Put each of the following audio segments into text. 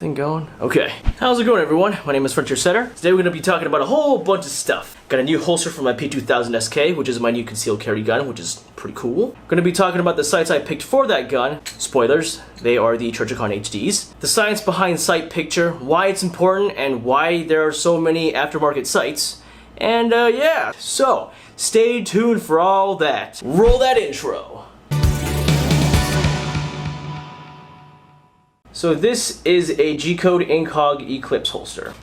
Thing going? Okay. How's it going, everyone? My name is Frontier.setter. Today we're going to be talking about a whole bunch of stuff. Got a new holster for my P2000sk, which is my new concealed carry gun, which is pretty cool. Going to be talking about the sights I picked for that gun. Spoilers, they are the Trijicon HDs. The science behind sight picture, why it's important, and why there are so many aftermarket sights. And yeah, so stay tuned for all that. Roll that intro. So this is a G-Code Incog Eclipse holster.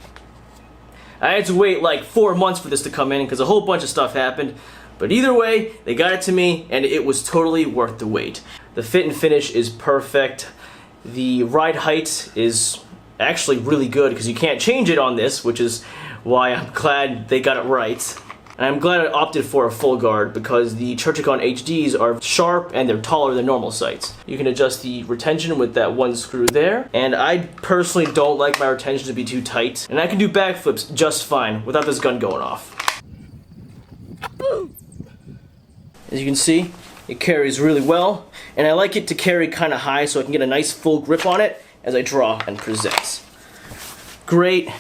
I had to wait like 4 months for this to come in because a whole bunch of stuff happened. But either way, they got it to me and it was totally worth the wait. The fit and finish is perfect. The ride height is actually really good because you can't change it on this, which is why I'm glad they got it right. And I'm glad I opted for a full guard because the Trijicon HDs are sharp and they're taller than normal sights. You can adjust the retention with that one screw there. And I personally don't like my retention to be too tight. And I can do backflips just fine without this gun going off. As you can see, it carries really well. And I like it to carry kind of high so I can get a nice full grip on it as I draw and present. Great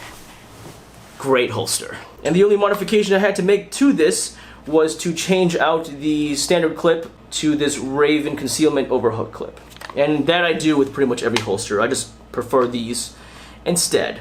holster. And the only modification I had to make to this was to change out the standard clip to this Raven concealment overhook clip. And that I do with pretty much every holster. I just prefer these instead.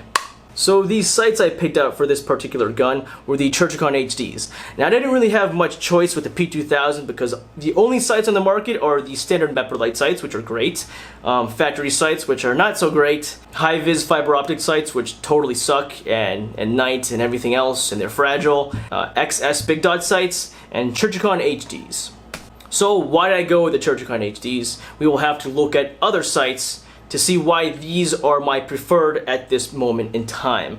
So these sights I picked out for this particular gun were the Trijicon HDs. Now I didn't really have much choice with the P2000 because the only sights on the market are the standard Meprolight sights, which are great, factory sights, which are not so great, high-vis fiber optic sights, which totally suck, and night and everything else, and they're fragile, XS big dot sights, and Trijicon HDs. So why did I go with the Trijicon HDs? We will have to look at other sights to see why these are my preferred at this moment in time.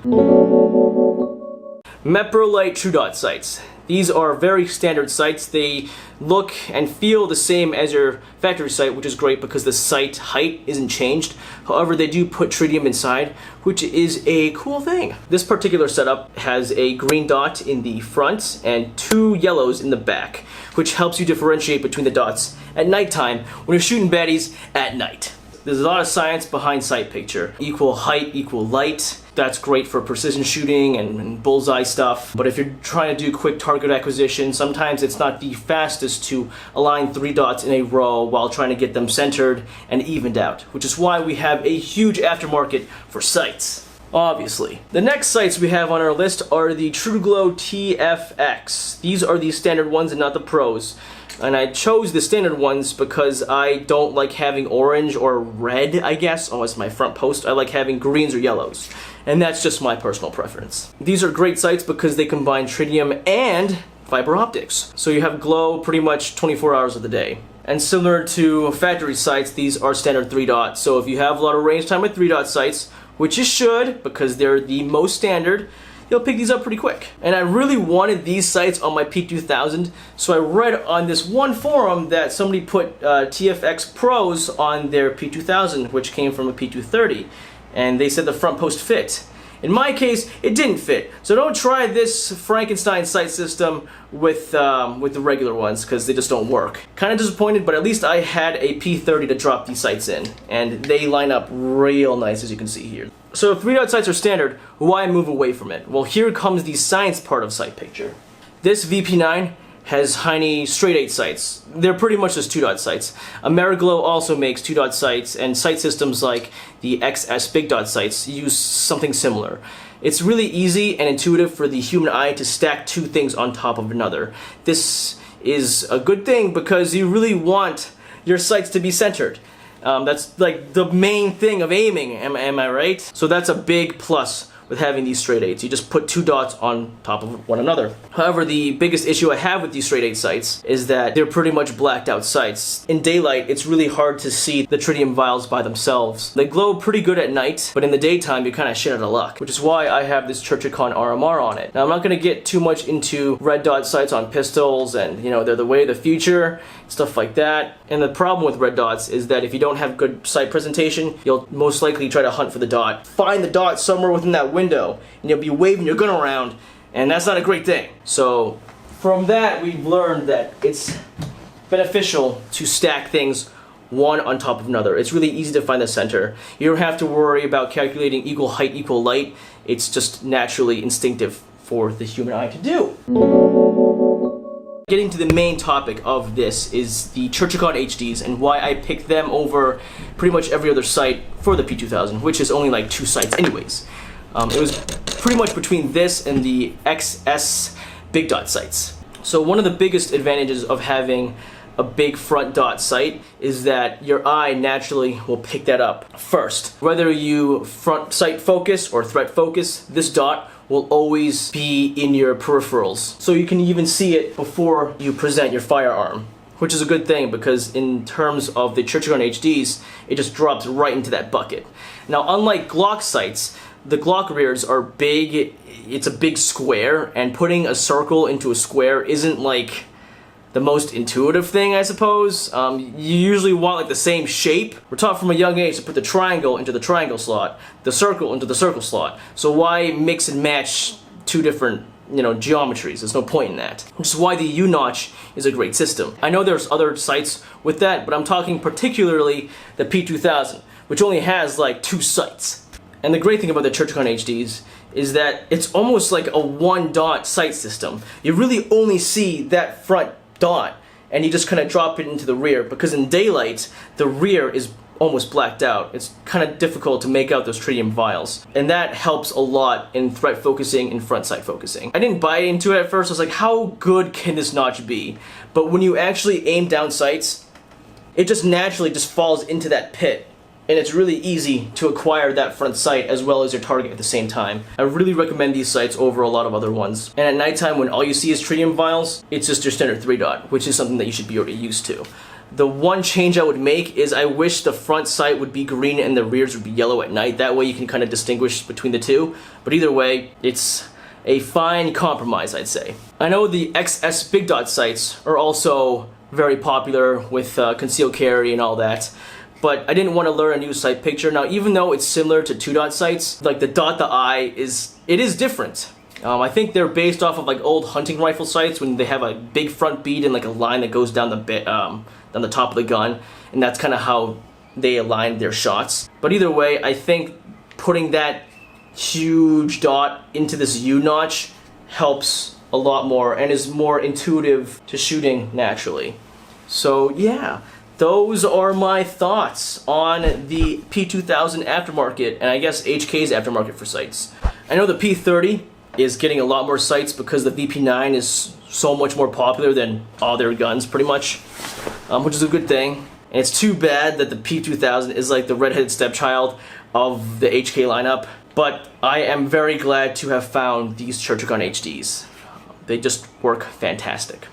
Meprolight True Dot sights. These are very standard sights. They look and feel the same as your factory sight, which is great because the sight height isn't changed. However, they do put tritium inside, which is a cool thing. This particular setup has a green dot in the front and 2 yellows in the back, which helps you differentiate between the dots at nighttime when you're shooting baddies at night. There's a lot of science behind sight picture. Equal height, equal light. That's great for precision shooting and bullseye stuff. But if you're trying to do quick target acquisition, sometimes it's not the fastest to align 3 dots in a row while trying to get them centered and evened out, which is why we have a huge aftermarket for sights. Obviously. The next sights we have on our list are the TruGlo TFX. These are the standard ones and not the pros. And I chose the standard ones because I don't like having orange or red, I guess. Oh, it's my front post. I like having greens or yellows. And that's just my personal preference. These are great sights because they combine tritium and fiber optics. So you have glow pretty much 24 hours of the day. And similar to factory sights, these are standard 3 dot. So if you have a lot of range time with 3 dot sights, which you should because they're the most standard, you'll pick these up pretty quick. And I really wanted these sights on my P2000, so I read on this one forum that somebody put TFX Pros on their P2000, which came from a P230, and they said the front post fit. In my case, it didn't fit, so don't try this Frankenstein sight system with the regular ones, because they just don't work. Kind of disappointed, but at least I had a P30 to drop these sights in, and they line up real nice, as you can see here. So if 3 dot sights are standard, why move away from it? Well, here comes the science part of sight picture. This VP9 has Heinie Straight sights. They're pretty much just 2 dot sights. Ameriglow also makes 2 dot sights, and sight systems like the XS big dot sights use something similar. It's really easy and intuitive for the human eye to stack 2 things on top of another. This is a good thing because you really want your sights to be centered. That's like the main thing of aiming, am I right? So that's a big plus with having these straight 8s. You just put 2 dots on top of one another. However, the biggest issue I have with these straight 8 sights is that they're pretty much blacked out sights. In daylight, it's really hard to see the tritium vials by themselves. They glow pretty good at night, but in the daytime, you're kind of shit out of luck, which is why I have this Trijicon RMR on it. Now, I'm not going to get too much into red dot sights on pistols, and you know, they're the way of the future, stuff like that. And the problem with red dots is that if you don't have good sight presentation, you'll most likely try to hunt for the dot. Find the dot somewhere within that window, and you'll be waving your gun around, and that's not a great thing. So from that, we've learned that it's beneficial to stack things one on top of another. It's really easy to find the center. You don't have to worry about calculating equal height, equal light. It's just naturally instinctive for the human eye to do. Getting to the main topic of this is the Trijicon HDs and why I picked them over pretty much every other sight for the P2000, which is only like 2 sights anyways. It was pretty much between this and the XS big dot sights. So one of the biggest advantages of having a big front dot sight is that your eye naturally will pick that up first. Whether you front sight focus or threat focus, this dot will always be in your peripherals. So you can even see it before you present your firearm, which is a good thing because in terms of the Trijicon HDs, it just drops right into that bucket. Now, unlike Glock sights, the Glock rears are big, it's a big square, and putting a circle into a square isn't like the most intuitive thing, I suppose. You usually want like the same shape. We're taught from a young age to put the triangle into the triangle slot, the circle into the circle slot. So why mix and match 2 different, geometries? There's no point in that. Which is why the U-notch is a great system. I know there's other sights with that, but I'm talking particularly the P2000, which only has like 2 sights. And the great thing about the Trijicon HDs is that it's almost like a 1-dot sight system. You really only see that front dot and you just kind of drop it into the rear, because in daylight the rear is almost blacked out. It's kind of difficult to make out those tritium vials, and that helps a lot in threat focusing and front sight focusing. I didn't buy into it at first. I was like, how good can this notch be? But when you actually aim down sights, it just naturally just falls into that pit, and it's really easy to acquire that front sight as well as your target at the same time. I really recommend these sights over a lot of other ones. And at nighttime, when all you see is tritium vials, it's just your standard 3-dot, which is something that you should be already used to. The one change I would make is I wish the front sight would be green and the rears would be yellow at night. That way you can kind of distinguish between the two. But either way, it's a fine compromise, I'd say. I know the XS big dot sights are also very popular with concealed carry and all that, but I didn't want to learn a new sight picture. Now, even though it's similar to 2-dot sights, like the dot the eye is different. I think they're based off of like old hunting rifle sights when they have a big front bead and like a line that goes down down the top of the gun, and that's kind of how they align their shots. But either way, I think putting that huge dot into this U-notch helps a lot more and is more intuitive to shooting naturally. So yeah. Those are my thoughts on the P2000 aftermarket, and I guess HK's aftermarket for sights. I know the P30 is getting a lot more sights because the VP9 is so much more popular than all their guns, pretty much, which is a good thing. And it's too bad that the P2000 is like the redheaded stepchild of the HK lineup, but I am very glad to have found these Trijicon HDs. They just work fantastic.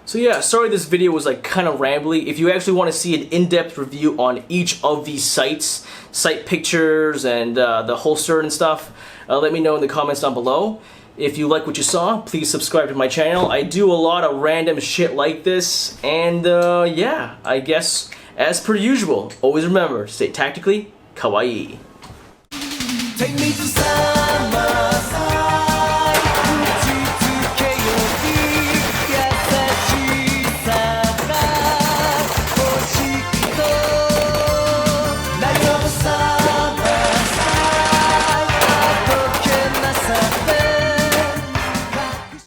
So yeah, sorry this video was like kind of rambly. If you actually want to see an in-depth review on each of these sights, sight pictures, and the holster and stuff, let me know in the comments down below. If you like what you saw, please subscribe to my channel. I do a lot of random shit like this, and yeah, I guess as per usual, always remember, stay tactically kawaii. Take me to